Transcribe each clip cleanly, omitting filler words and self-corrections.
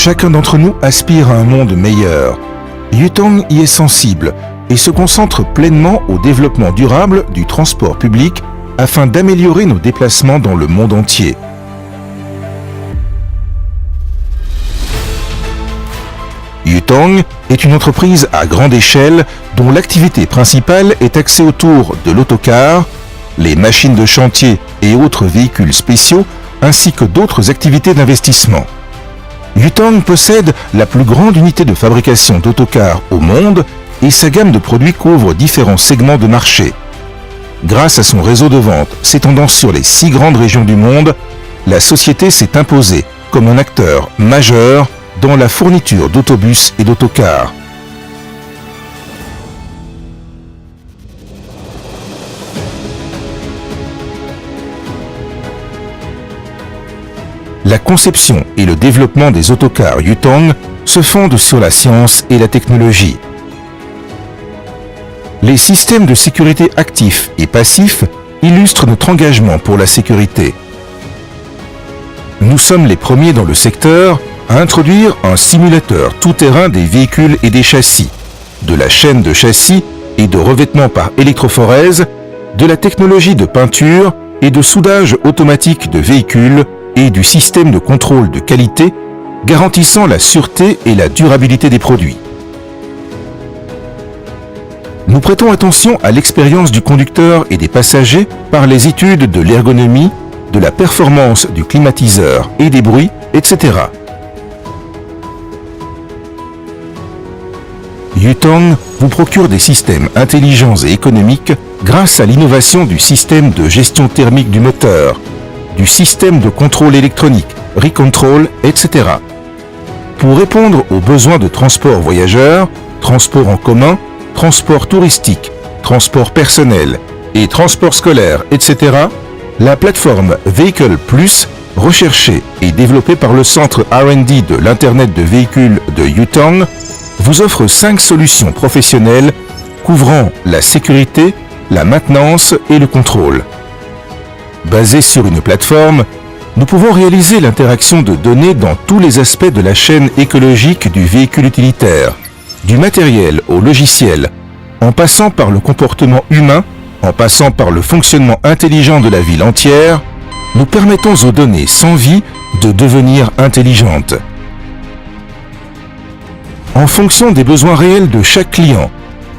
Chacun d'entre nous aspire à un monde meilleur. Yutong y est sensible et se concentre pleinement au développement durable du transport public afin d'améliorer nos déplacements dans le monde entier. Yutong est une entreprise à grande échelle dont l'activité principale est axée autour de l'autocar, les machines de chantier et autres véhicules spéciaux, ainsi que d'autres activités d'investissement. Yutong possède la plus grande unité de fabrication d'autocars au monde et sa gamme de produits couvre différents segments de marché. Grâce à son réseau de vente s'étendant sur les 6 grandes régions du monde, la société s'est imposée comme un acteur majeur dans la fourniture d'autobus et d'autocars. La conception et le développement des autocars Yutong se fondent sur la science et la technologie. Les systèmes de sécurité actifs et passifs illustrent notre engagement pour la sécurité. Nous sommes les premiers dans le secteur à introduire un simulateur tout-terrain des véhicules et des châssis, de la chaîne de châssis et de revêtement par électrophorèse, de la technologie de peinture et de soudage automatique de véhicules et du système de contrôle de qualité garantissant la sûreté et la durabilité des produits. Nous prêtons attention à l'expérience du conducteur et des passagers par les études de l'ergonomie, de la performance du climatiseur et des bruits, etc. Yutong vous procure des systèmes intelligents et économiques grâce à l'innovation du système de gestion thermique du moteur, du système de contrôle électronique, Recontrol, etc. Pour répondre aux besoins de transport voyageurs, transport en commun, transport touristique, transport personnel et transport scolaire, etc., la plateforme Vehicle Plus, recherchée et développée par le centre R&D de l'Internet de véhicules de Yutong, vous offre 5 solutions professionnelles couvrant la sécurité, la maintenance et le contrôle. Basée sur une plateforme, nous pouvons réaliser l'interaction de données dans tous les aspects de la chaîne écologique du véhicule utilitaire, du matériel au logiciel, en passant par le comportement humain, en passant par le fonctionnement intelligent de la ville entière, nous permettons aux données sans vie de devenir intelligentes. En fonction des besoins réels de chaque client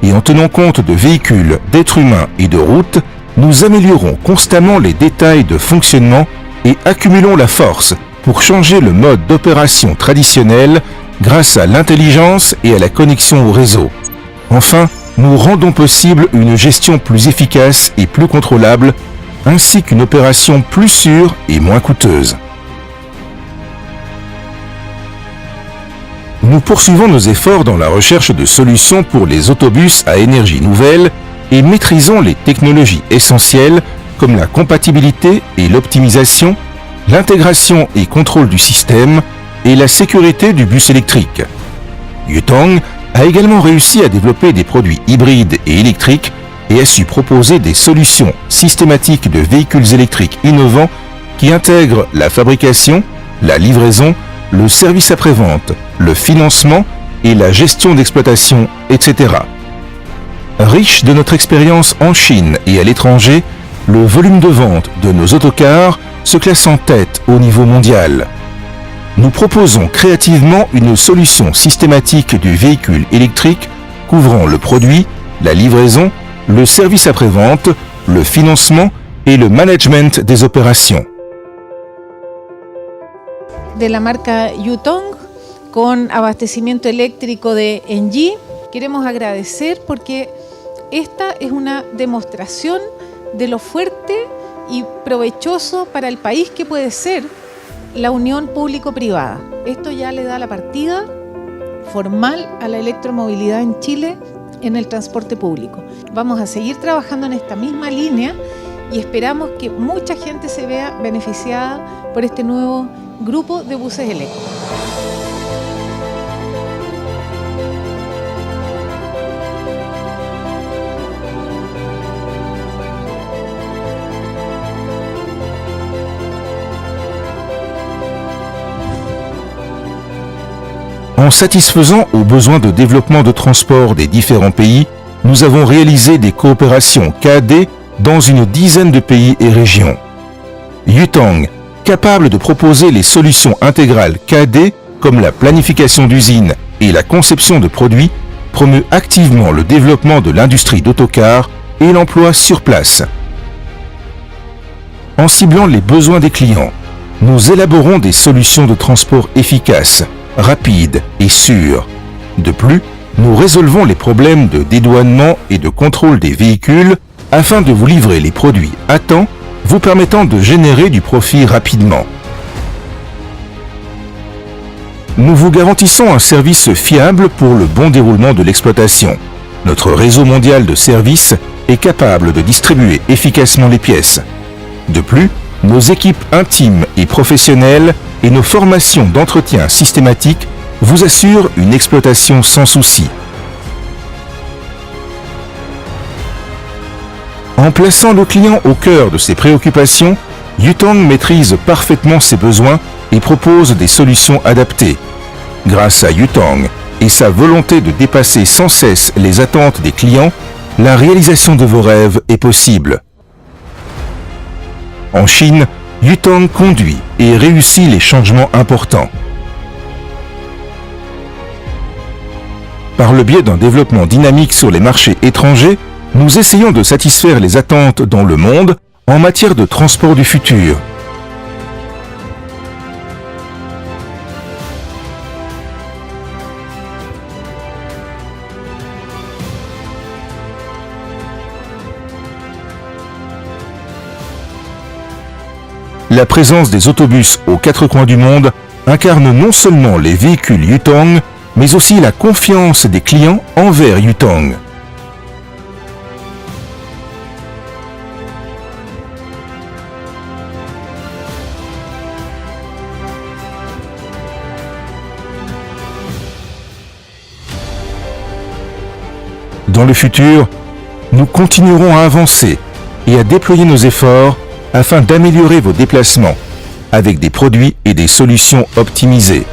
et en tenant compte de véhicules, d'êtres humains et de routes, nous améliorons constamment les détails de fonctionnement et accumulons la force pour changer le mode d'opération traditionnel grâce à l'intelligence et à la connexion au réseau. Enfin, nous rendons possible une gestion plus efficace et plus contrôlable, ainsi qu'une opération plus sûre et moins coûteuse. Nous poursuivons nos efforts dans la recherche de solutions pour les autobus à énergie nouvelle et maîtrisons les technologies essentielles comme la compatibilité et l'optimisation, l'intégration et contrôle du système et la sécurité du bus électrique. Yutong a également réussi à développer des produits hybrides et électriques et a su proposer des solutions systématiques de véhicules électriques innovants qui intègrent la fabrication, la livraison, le service après-vente, le financement et la gestion d'exploitation, etc. Riche de notre expérience en Chine et à l'étranger, le volume de vente de nos autocars se classe en tête au niveau mondial. Nous proposons créativement une solution systématique du véhicule électrique couvrant le produit, la livraison, le service après-vente, le financement et le management des opérations. De la marca Yutong con abastecimiento eléctrico de Engie, queremos agradecer porque esta es una demostración de lo fuerte y provechoso para el país que puede ser la unión público-privada. Esto ya le da la partida formal a la electromovilidad en Chile en el transporte público. Vamos a seguir trabajando en esta misma línea y esperamos que mucha gente se vea beneficiada por este nuevo grupo de buses eléctricos. En satisfaisant aux besoins de développement de transport des différents pays, nous avons réalisé des coopérations KAD dans une dizaine de pays et régions. Yutong, capable de proposer les solutions intégrales KAD comme la planification d'usines et la conception de produits, promeut activement le développement de l'industrie d'autocar et l'emploi sur place. En ciblant les besoins des clients, nous élaborons des solutions de transport efficaces, rapides et sûres. De plus, nous résolvons les problèmes de dédouanement et de contrôle des véhicules afin de vous livrer les produits à temps, vous permettant de générer du profit rapidement. Nous vous garantissons un service fiable pour le bon déroulement de l'exploitation. Notre réseau mondial de services est capable de distribuer efficacement les pièces. De plus, nos équipes intimes et professionnelles et nos formations d'entretien systématiques vous assurent une exploitation sans souci. En plaçant le client au cœur de ses préoccupations, Yutong maîtrise parfaitement ses besoins et propose des solutions adaptées. Grâce à Yutong et sa volonté de dépasser sans cesse les attentes des clients, la réalisation de vos rêves est possible. En Chine, Yutong conduit et réussit les changements importants. Par le biais d'un développement dynamique sur les marchés étrangers, nous essayons de satisfaire les attentes dans le monde en matière de transport du futur. La présence des autobus aux quatre coins du monde incarne non seulement les véhicules Yutong, mais aussi la confiance des clients envers Yutong. Dans le futur, nous continuerons à avancer et à déployer nos efforts afin d'améliorer vos déplacements avec des produits et des solutions optimisées.